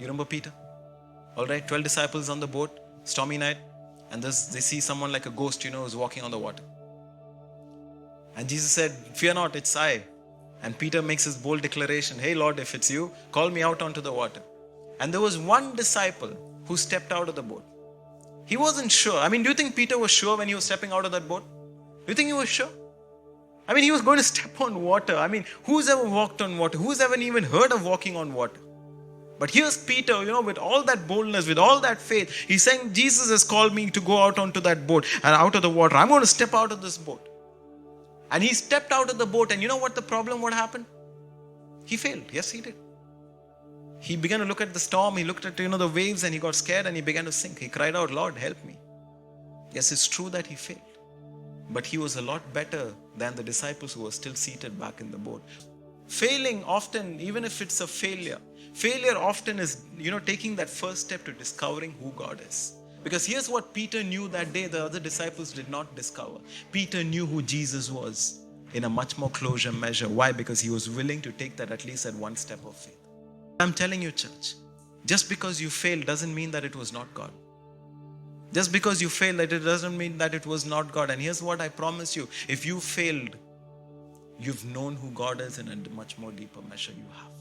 You remember Peter? All right, 12 disciples on the boat, stormy night, and they see someone like a ghost, who's walking on the water. And Jesus said, "Fear not, it's I." And Peter makes his bold declaration, "Hey Lord, if it's you, call me out onto the water." And there was one disciple who stepped out of the boat. He wasn't sure. Do you think Peter was sure when he was stepping out of that boat? Do you think he was sure? He was going to step on water. Who's ever walked on water? Who's ever even heard of walking on water? But here's Peter, with all that boldness, with all that faith. He's saying, Jesus has called me to go out onto that boat and out of the water. I'm going to step out of this boat. And he stepped out of the boat, and you know what the problem, what happened? He failed. Yes, he did. He began to look at the storm. He looked at, the waves, and he got scared and he began to sink. He cried out, "Lord, help me." Yes, it's true that he failed. But he was a lot better than the disciples who were still seated back in the boat. Failing often, even if it's a failure often is, taking that first step to discovering who God is. Because here's what Peter knew that day the other disciples did not discover. Peter knew who Jesus was in a much more closer measure. Why? Because he was willing to take that at least at one step of faith. I'm telling you, church, just because you failed doesn't mean that it was not God. Just because you failed, that it doesn't mean that it was not God. And here's what I promise you. If you failed, you've known who God is in a much more deeper measure. You have.